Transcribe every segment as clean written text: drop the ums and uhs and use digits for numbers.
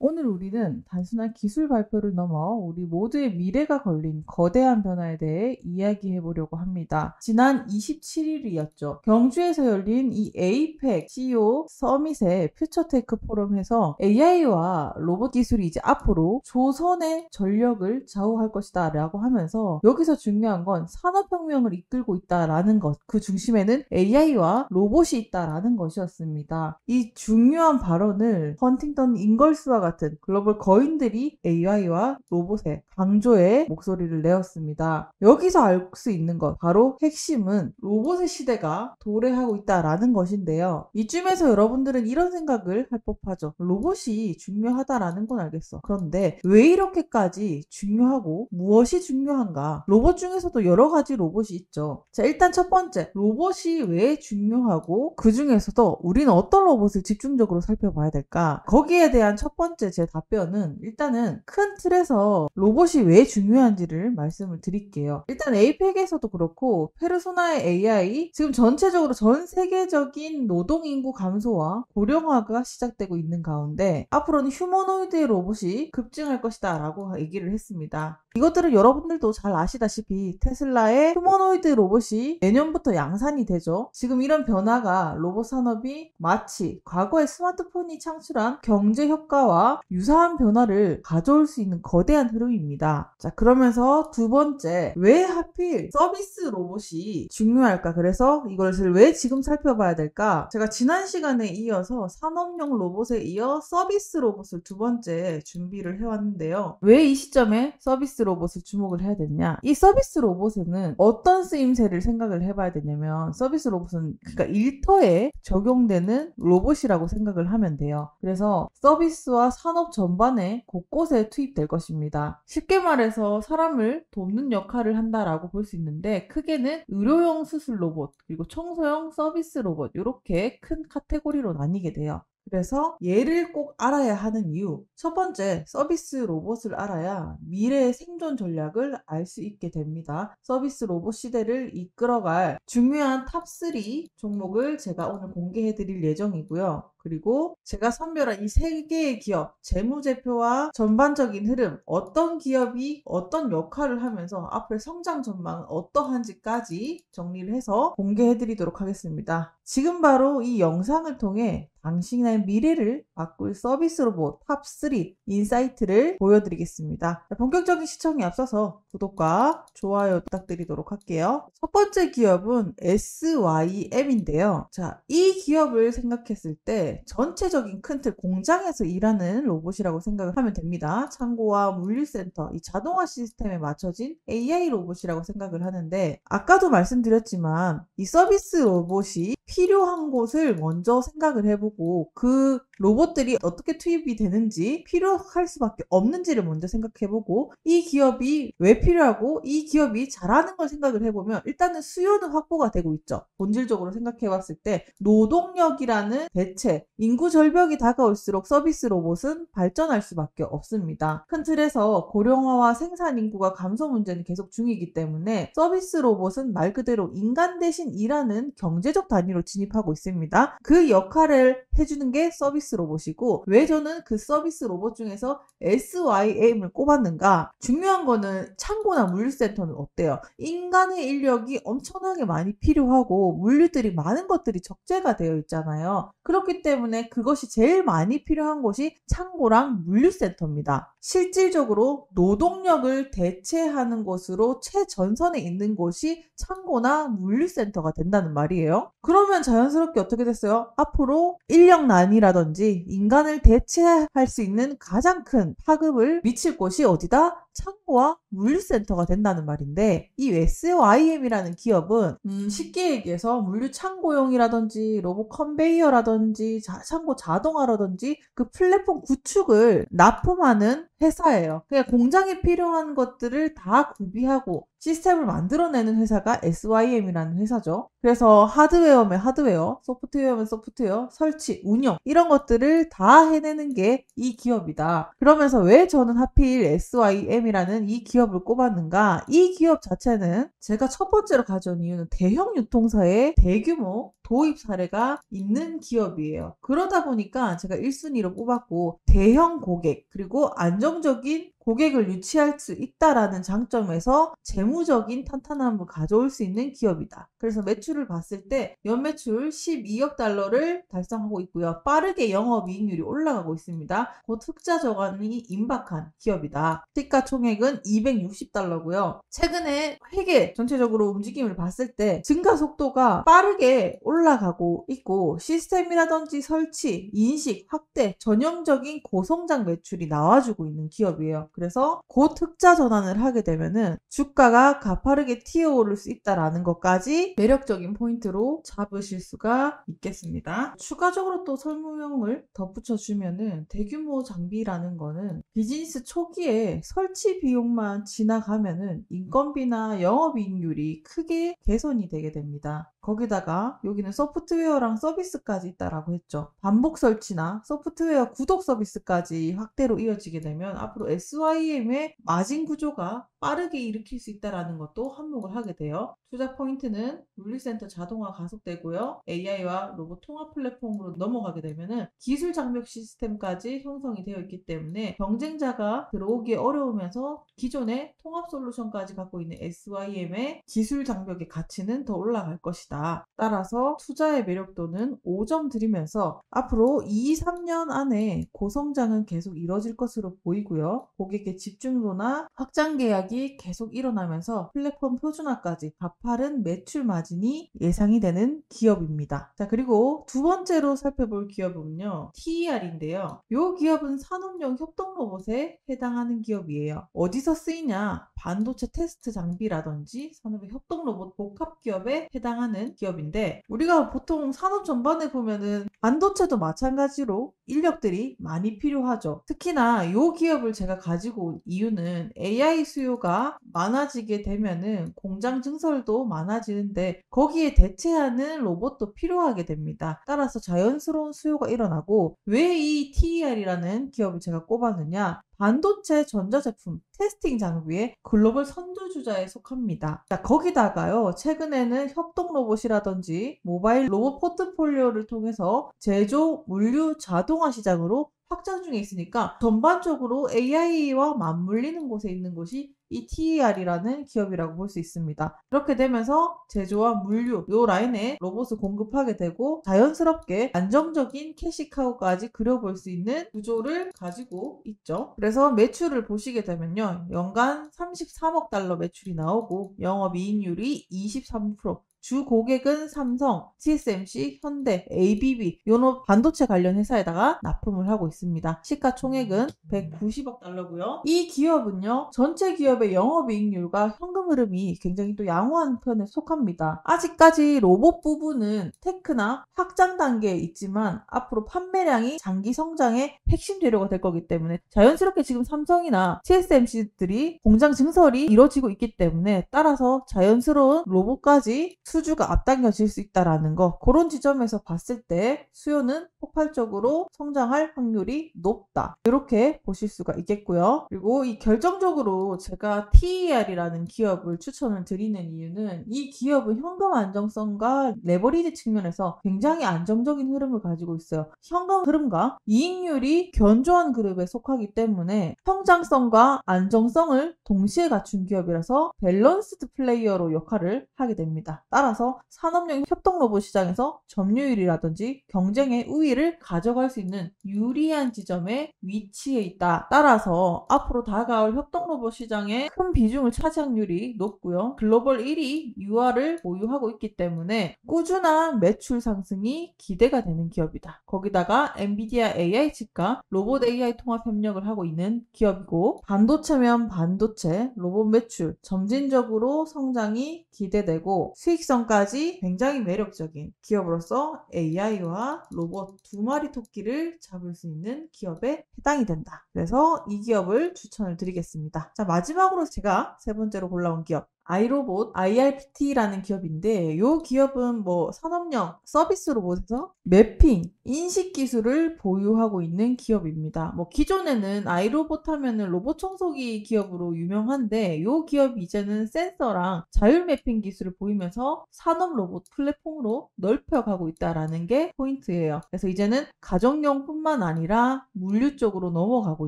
오늘 우리는 단순한 기술 발표를 넘어 우리 모두의 미래가 걸린 거대한 변화에 대해 이야기해 보려고 합니다. 지난 27일이었죠. 경주에서 열린 이 APEC CEO 서밋의 퓨처테크 포럼에서 AI와 로봇 기술이 이제 앞으로 조선의 전력을 좌우할 것이다 라고 하면서 여기서 중요한 건 산업혁명을 이끌고 있다라는 것, 그 중심에는 AI와 로봇이 있다라는 것이었습니다. 이 중요한 발언을 헌팅턴 잉걸스와 같은 글로벌 거인들이 AI와 로봇의 강조의 목소리를 내었습니다. 여기서 알 수 있는 것, 바로 핵심은 로봇의 시대가 도래하고 있다라는 것인데요. 이쯤에서 여러분들은 이런 생각을 할 법하죠. 로봇이 중요하다라는 건 알겠어. 그런데 왜 이렇게까지 중요하고 무엇이 중요한가? 로봇 중에서도 여러 가지 로봇이 있죠. 자, 일단 첫 번째, 로봇이 왜 중요하고 그 중에서도 우리는 어떤 로봇을 집중적으로 살펴봐야 될까? 거기에 대한 첫 번째 제 답변은 일단은 큰 틀에서 로봇이 왜 중요한지를 말씀을 드릴게요. 일단 APEC에서도 그렇고 페르소나의 AI, 지금 전체적으로 전 세계적인 노동인구 감소와 고령화가 시작되고 있는 가운데 앞으로는 휴머노이드 로봇이 급증할 것이다 라고 얘기를 했습니다. 이것들은 여러분들도 잘 아시다시피 테슬라의 휴머노이드 로봇이 내년부터 양산이 되죠. 지금 이런 변화가 로봇 산업이 마치 과거의 스마트폰이 창출한 경제 효과와 유사한 변화를 가져올 수 있는 거대한 흐름입니다. 자, 그러면서 두 번째, 왜 하필 서비스 로봇이 중요할까? 그래서 이것을 왜 지금 살펴봐야 될까? 제가 지난 시간에 이어서 산업용 로봇에 이어 서비스 로봇을 두 번째 준비를 해왔는데요. 왜 이 시점에 서비스 로봇을 주목을 해야 되냐? 이 서비스 로봇에는 어떤 쓰임새를 생각을 해봐야 되냐면, 서비스 로봇은 그러니까 일터에 적용되는 로봇이라고 생각을 하면 돼요. 그래서 서비스와 산업 전반에 곳곳에 투입될 것입니다. 쉽게 말해서 사람을 돕는 역할을 한다라고 볼 수 있는데, 크게는 의료용 수술 로봇, 그리고 청소용 서비스 로봇, 이렇게 큰 카테고리로 나뉘게 돼요. 그래서 얘를 꼭 알아야 하는 이유, 첫 번째, 서비스 로봇을 알아야 미래의 생존 전략을 알 수 있게 됩니다. 서비스 로봇 시대를 이끌어갈 중요한 탑3 종목을 제가 오늘 공개해 드릴 예정이고요. 그리고 제가 선별한 이 세 개의 기업, 재무제표와 전반적인 흐름, 어떤 기업이 어떤 역할을 하면서 앞으로의 성장 전망은 어떠한지까지 정리를 해서 공개해 드리도록 하겠습니다. 지금 바로 이 영상을 통해 당신의 미래를 바꿀 서비스 로봇 탑3 인사이트를 보여드리겠습니다. 본격적인 시청에 앞서서 구독과 좋아요 부탁드리도록 할게요. 첫 번째 기업은 SYM인데요. 자, 이 기업을 생각했을 때 전체적인 큰 틀 공장에서 일하는 로봇이라고 생각을 하면 됩니다. 창고와 물류센터, 이 자동화 시스템에 맞춰진 AI 로봇이라고 생각을 하는데, 아까도 말씀드렸지만 이 서비스 로봇이 필요한 곳을 먼저 생각을 해보고 그 로봇들이 어떻게 투입이 되는지, 필요할 수밖에 없는지를 먼저 생각해보고, 이 기업이 왜 필요하고 이 기업이 잘하는 걸 생각을 해보면 일단은 수요는 확보가 되고 있죠. 본질적으로 생각해봤을 때 노동력이라는 대체, 인구 절벽이 다가올수록 서비스 로봇은 발전할 수밖에 없습니다. 큰 틀에서 고령화와 생산 인구가 감소 문제는 계속 중이기 때문에 서비스 로봇은 말 그대로 인간 대신 일하는 경제적 단위로 진입하고 있습니다. 그 역할을 해주는 게 서비스 로봇이고, 왜 저는 그 서비스 로봇 중에서 SYM을 꼽았는가? 중요한 거는 창고나 물류센터는 어때요? 인간의 인력이 엄청나게 많이 필요하고 물류들이 많은 것들이 적재가 되어 있잖아요. 그렇기 때문에 그것이 제일 많이 필요한 곳이 창고랑 물류센터입니다. 실질적으로 노동력을 대체하는 곳으로 최전선에 있는 곳이 창고나 물류센터가 된다는 말이에요. 그러면 자연스럽게 어떻게 됐어요? 앞으로 인력난이라든지 인간을 대체할 수 있는 가장 큰 파급을 미칠 곳이 어디다? 창고와 물류센터가 된다는 말인데, 이 SYM이라는 기업은 쉽게 얘기해서 물류 창고용이라든지 로봇 컨베이어라든지 창고 자동화라든지 그 플랫폼 구축을 납품하는 회사예요. 그냥 공장에 필요한 것들을 다 구비하고 시스템을 만들어내는 회사가 SYM이라는 회사죠. 그래서 하드웨어면 하드웨어, 소프트웨어면 소프트웨어, 설치, 운영 이런 것들을 다 해내는 게 이 기업이다. 그러면서 왜 저는 하필 SYM이라는 이 기업을 꼽았는가? 이 기업 자체는 제가 첫 번째로 가져온 이유는 대형 유통사의 대규모 도입 사례가 있는 기업이에요. 그러다 보니까 제가 1순위로 뽑았고 대형 고객 그리고 안정적인 고객을 유치할 수 있다라는 장점에서 재무적인 탄탄함을 가져올 수 있는 기업이다. 그래서 매출을 봤을 때 연매출 12억 달러를 달성하고 있고요. 빠르게 영업이익률이 올라가고 있습니다. 곧 흑자 저감이 임박한 기업이다. 시가총액은 260달러고요. 최근에 회계 전체적으로 움직임을 봤을 때 증가 속도가 빠르게 올라가고 있고 시스템이라든지 설치, 인식, 확대, 전형적인 고성장 매출이 나와주고 있는 기업이에요. 그래서 곧 흑자 전환을 하게 되면은 주가가 가파르게 튀어오를 수 있다라는 것까지 매력적인 포인트로 잡으실 수가 있겠습니다. 추가적으로 또 설명을 덧붙여주면은 대규모 장비라는 거는 비즈니스 초기에 설치 비용만 지나가면은 인건비나 영업이익률이 크게 개선이 되게 됩니다. 거기다가 여기는 소프트웨어랑 서비스까지 있다라고 했죠. 반복 설치나 소프트웨어 구독 서비스까지 확대로 이어지게 되면 앞으로 SYM의 마진 구조가 빠르게 일으킬 수 있다는 것도 한몫을 하게 돼요. 투자 포인트는 물리센터 자동화 가속되고요. AI와 로봇 통합 플랫폼으로 넘어가게 되면은 기술 장벽 시스템까지 형성이 되어 있기 때문에 경쟁자가 들어오기 어려우면서 기존의 통합 솔루션까지 갖고 있는 SYM의 기술 장벽의 가치는 더 올라갈 것이다. 따라서 투자의 매력도는 5점 드리면서 앞으로 2, 3년 안에 고성장은 계속 이뤄질 것으로 보이고요. 고객의 집중도나 확장 계약이 계속 일어나면서 플랫폼 표준화까지 가파른 매출 마진이 예상이 되는 기업입니다. 자, 그리고 두 번째로 살펴볼 기업은요. TER인데요. 이 기업은 산업용 협동 로봇에 해당하는 기업이에요. 어디서 쓰이냐? 반도체 테스트 장비라든지 산업의 협동 로봇 복합 기업에 해당하는 기업인데 우리가 보통 산업 전반에 보면은 반도체도 마찬가지로 인력들이 많이 필요하죠. 특히나 이 기업을 제가 가지고 온 이유는 AI 수요가 많아지게 되면은 공장 증설도 많아지는데 거기에 대체하는 로봇도 필요하게 됩니다. 따라서 자연스러운 수요가 일어나고 왜 이 TER이라는 기업을 제가 꼽았느냐? 반도체 전자제품 테스팅 장비의 글로벌 선두주자에 속합니다. 자, 거기다가요, 최근에는 협동 로봇이라든지 모바일 로봇 포트폴리오를 통해서 제조, 물류, 자동화 시장으로 확장 중에 있으니까 전반적으로 AI와 맞물리는 곳에 있는 곳이 이 TER이라는 기업이라고 볼 수 있습니다. 그렇게 되면서 제조와 물류 요 라인에 로봇을 공급하게 되고 자연스럽게 안정적인 캐시카우까지 그려볼 수 있는 구조를 가지고 있죠. 그래서 매출을 보시게 되면요. 연간 33억 달러 매출이 나오고 영업이익률이 23%, 주 고객은 삼성, TSMC, 현대, ABB, 요노 반도체 관련 회사에다가 납품을 하고 있습니다. 시가총액은 190억 달러고요. 이 기업은요. 전체 기업의 영업이익률과 현금 흐름이 굉장히 또 양호한 편에 속합니다. 아직까지 로봇 부분은 테크나 확장 단계에 있지만 앞으로 판매량이 장기 성장의 핵심 재료가 될 거기 때문에 자연스럽게 지금 삼성이나 TSMC들이 공장 증설이 이루어지고 있기 때문에 따라서 자연스러운 로봇까지 수주가 앞당겨질 수 있다라는 거 그런 지점에서 봤을 때 수요는 폭발적으로 성장할 확률이 높다. 이렇게 보실 수가 있겠고요. 그리고 이 결정적으로 제가 TER이라는 기업을 추천을 드리는 이유는 이 기업은 현금 안정성과 레버리지 측면에서 굉장히 안정적인 흐름을 가지고 있어요. 현금 흐름과 이익률이 견조한 그룹에 속하기 때문에 성장성과 안정성을 동시에 갖춘 기업이라서 밸런스드 플레이어로 역할을 하게 됩니다. 따라서 산업용 협동 로봇 시장에서 점유율이라든지 경쟁의 우위를 가져갈 수 있는 유리한 지점에 위치해 있다. 따라서 앞으로 다가올 협동 로봇 시장에 큰 비중을 차지할 확률이 높고요. 글로벌 1위 UR을 보유하고 있기 때문에 꾸준한 매출 상승이 기대가 되는 기업이다. 거기다가 엔비디아 AI 칩과 로봇 AI 통합 협력을 하고 있는 기업이고 반도체면 반도체, 로봇 매출 점진적으로 성장이 기대되고 수익성까지 굉장히 매력적인 기업으로서 AI와 로봇 두 마리 토끼를 잡을 수 있는 기업에 해당이 된다. 그래서 이 기업을 추천을 드리겠습니다. 자, 마지막으로 제가 세 번째로 골라온 기업 아이로봇 IRPT라는 기업인데, 이 기업은 뭐 산업용 서비스 로봇에서 매핑, 인식 기술을 보유하고 있는 기업입니다. 뭐 기존에는 아이로봇 하면은 로봇 청소기 기업으로 유명한데, 이 기업이 이제는 센서랑 자율 매핑 기술을 보이면서 산업 로봇 플랫폼으로 넓혀가고 있다라는 게 포인트예요. 그래서 이제는 가정용뿐만 아니라 물류 쪽으로 넘어가고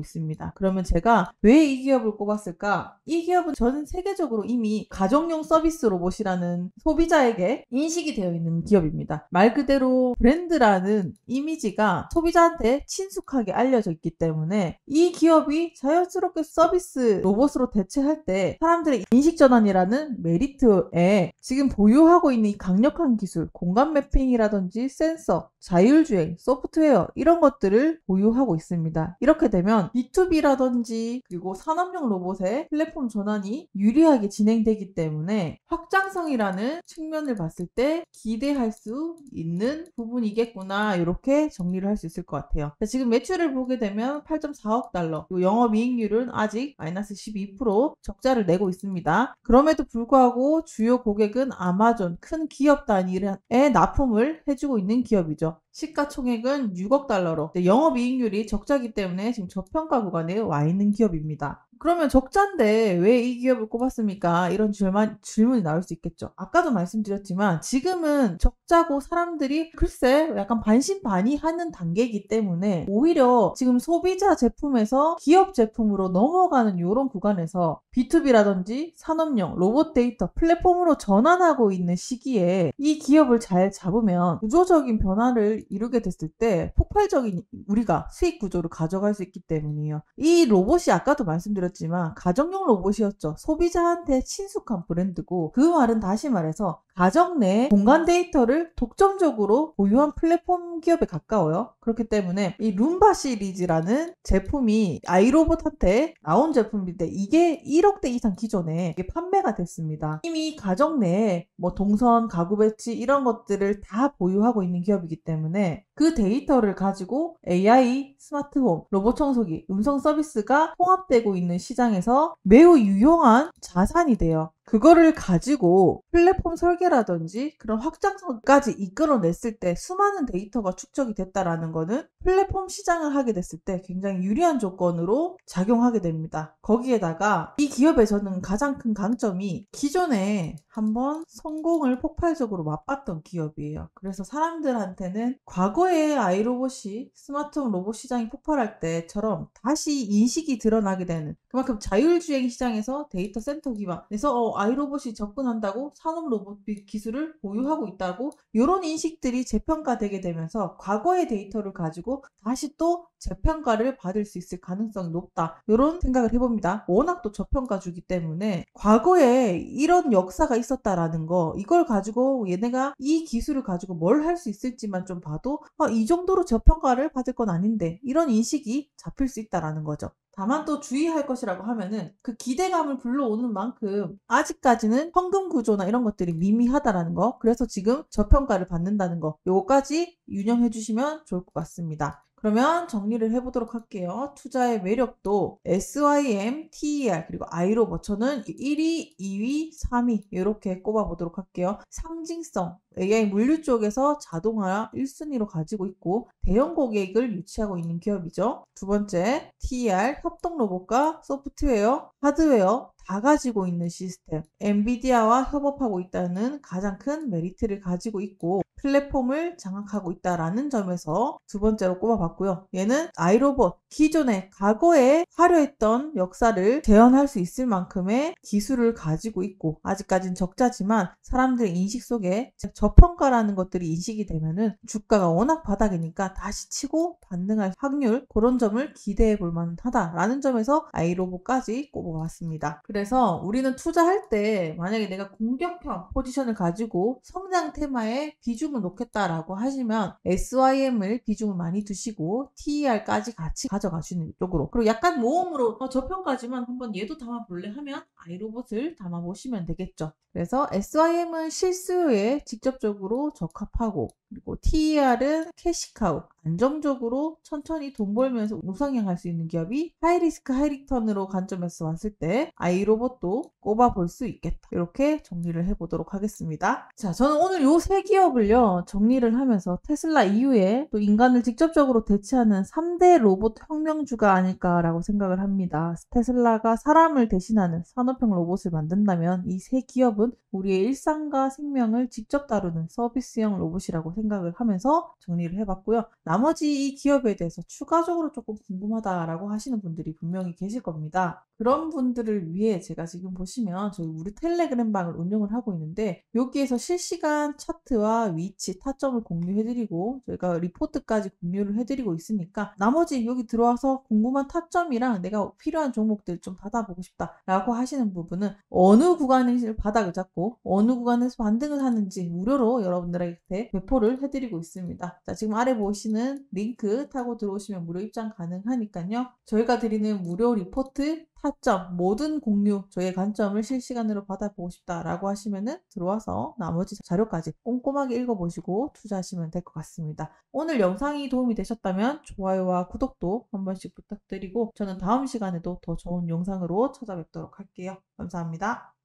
있습니다. 그러면 제가 왜 이 기업을 꼽았을까? 이 기업은 전 세계적으로 이미 가정용 서비스 로봇이라는 소비자에게 인식이 되어 있는 기업입니다. 말 그대로 브랜드라는 이미지가 소비자한테 친숙하게 알려져 있기 때문에 이 기업이 자연스럽게 서비스 로봇으로 대체할 때 사람들의 인식 전환이라는 메리트에 지금 보유하고 있는 이 강력한 기술, 공간 매핑이라든지 센서, 자율주행, 소프트웨어 이런 것들을 보유하고 있습니다. 이렇게 되면 B2B라든지 그리고 산업용 로봇의 플랫폼 전환이 유리하게 진행되기 때문에 확장성이라는 측면을 봤을 때 기대할 수 있는 부분이겠구나, 이렇게 정리를 할 수 있을 것 같아요. 지금 매출을 보게 되면 8.4억 달러, 영업이익률은 아직 마이너스 12% 적자를 내고 있습니다. 그럼에도 불구하고 주요 고객은 아마존, 큰 기업 단위의 납품을 해주고 있는 기업이죠. 시가총액은 6억 달러로 영업이익률이 적자기 때문에 지금 저평가 구간에 와 있는 기업입니다. 그러면 적자인데 왜 이 기업을 꼽았습니까? 이런 질문이 나올 수 있겠죠. 아까도 말씀드렸지만 지금은 적자고 사람들이 글쎄 약간 반신반의하는 단계이기 때문에 오히려 지금 소비자 제품에서 기업 제품으로 넘어가는 이런 구간에서 B2B라든지 산업용 로봇 데이터 플랫폼으로 전환하고 있는 시기에 이 기업을 잘 잡으면 구조적인 변화를 이루게 됐을 때 폭발적인 우리가 수익 구조를 가져갈 수 있기 때문이에요. 이 로봇이 아까도 말씀드렸지만 가정용 로봇이었죠. 소비자한테 친숙한 브랜드고, 그 말은 다시 말해서 가정 내 공간 데이터를 독점적으로 보유한 플랫폼 기업에 가까워요. 그렇기 때문에 이 룸바 시리즈라는 제품이 아이로봇한테 나온 제품인데 이게 1억대 이상 기존에 이게 판매가 됐습니다. 이미 가정 내에 뭐 동선, 가구 배치 이런 것들을 다 보유하고 있는 기업이기 때문에 그 데이터를 가지고 AI, 스마트홈, 로봇 청소기, 음성 서비스가 통합되고 있는 시장에서 매우 유용한 자산이 돼요. 그거를 가지고 플랫폼 설계라든지 그런 확장성까지 이끌어냈을 때 수많은 데이터가 축적이 됐다라는 거는 플랫폼 시장을 하게 됐을 때 굉장히 유리한 조건으로 작용하게 됩니다. 거기에다가 이 기업의 저는 가장 큰 강점이 기존에 한번 성공을 폭발적으로 맛봤던 기업이에요. 그래서 사람들한테는 과거에 아이로봇이 스마트홈 로봇 시장이 폭발할 때처럼 다시 인식이 드러나게 되는, 그만큼 자율주행 시장에서 데이터 센터 기반에서 아이로봇이 접근한다고 산업 로봇 기술을 보유하고 있다고 이런 인식들이 재평가되게 되면서 과거의 데이터를 가지고 다시 또 재평가를 받을 수 있을 가능성이 높다, 이런 생각을 해봅니다. 워낙 또 저평가주기 때문에 과거에 이런 역사가 있었다라는 거, 이걸 가지고 얘네가 이 기술을 가지고 뭘 할 수 있을지만 좀 봐도 이 정도로 저평가를 받을 건 아닌데, 이런 인식이 잡힐 수 있다라는 거죠. 다만 또 주의할 것이라고 하면은 그 기대감을 불러오는 만큼 아직까지는 현금 구조나 이런 것들이 미미하다라는 거, 그래서 지금 저평가를 받는다는 거, 요거까지 유념해 주시면 좋을 것 같습니다. 그러면 정리를 해보도록 할게요. 투자의 매력도 SYM, TER, 그리고 아이로봇, 저는 1위, 2위, 3위 이렇게 꼽아보도록 할게요. 상징성, AI 물류 쪽에서 자동화 1순위로 가지고 있고 대형 고객을 유치하고 있는 기업이죠. 두 번째, TER, 협동 로봇과 소프트웨어, 하드웨어 다 가지고 있는 시스템, 엔비디아와 협업하고 있다는 가장 큰 메리트를 가지고 있고 플랫폼을 장악하고 있다라는 점에서 두 번째로 꼽아봤고요. 얘는 아이로봇, 기존의 과거에 화려했던 역사를 재현할 수 있을 만큼의 기술을 가지고 있고 아직까지는 적자지만 사람들의 인식 속에 저평가라는 것들이 인식이 되면은 주가가 워낙 바닥이니까 다시 치고 반등할 확률, 그런 점을 기대해 볼 만하다라는 점에서 아이로봇까지 꼽아봤습니다. 그래서 우리는 투자할 때 만약에 내가 공격형 포지션을 가지고 성장 테마에 비중을 놓겠다라고 하시면 SYM을 비중을 많이 두시고 TER까지 같이 가져가시는 쪽으로, 그리고 약간 모험으로 저평가지만 한번 얘도 담아볼래 하면 아이로봇을 담아보시면 되겠죠. 그래서 SYM은 실수요에 직접적으로 적합하고, 그리고 TER은 캐시카우, 안정적으로 천천히 돈 벌면서 우상향할 수 있는 기업이 하이리스크 하이리턴으로 관점에서 봤을 때 아이로봇도 꼽아볼 수 있겠다. 이렇게 정리를 해보도록 하겠습니다. 자, 저는 오늘 요 세 기업을요 정리를 하면서 테슬라 이후에 또 인간을 직접적으로 대체하는 3대 로봇 혁명주가 아닐까라고 생각을 합니다. 테슬라가 사람을 대신하는 산업형 로봇을 만든다면 이 세 기업은 우리의 일상과 생명을 직접 다루는 서비스형 로봇이라고 생각을 하면서 정리를 해봤고요. 나머지 이 기업에 대해서 추가적으로 조금 궁금하다라고 하시는 분들이 분명히 계실 겁니다. 그런 분들을 위해 제가 지금 보시면 저희 우리 텔레그램 방을 운영을 하고 있는데 여기에서 실시간 차트와 위치, 타점을 공유해드리고 저희가 리포트까지 공유를 해드리고 있으니까 나머지 여기 들어와서 궁금한 타점이랑 내가 필요한 종목들 좀 받아보고 싶다라고 하시는 부분은 어느 구간에서 바닥을 잡고 어느 구간에서 반등을 하는지 무료로 여러분들한테 배포를 해드리고 있습니다. 자, 지금 아래 보시는 링크 타고 들어오시면 무료 입장 가능하니까요. 저희가 드리는 무료 리포트, 타점, 모든 공유, 저희의 관점을 실시간으로 받아보고 싶다라고 하시면은 들어와서 나머지 자료까지 꼼꼼하게 읽어보시고 투자하시면 될 것 같습니다. 오늘 영상이 도움이 되셨다면 좋아요와 구독도 한 번씩 부탁드리고 저는 다음 시간에도 더 좋은 영상으로 찾아뵙도록 할게요. 감사합니다.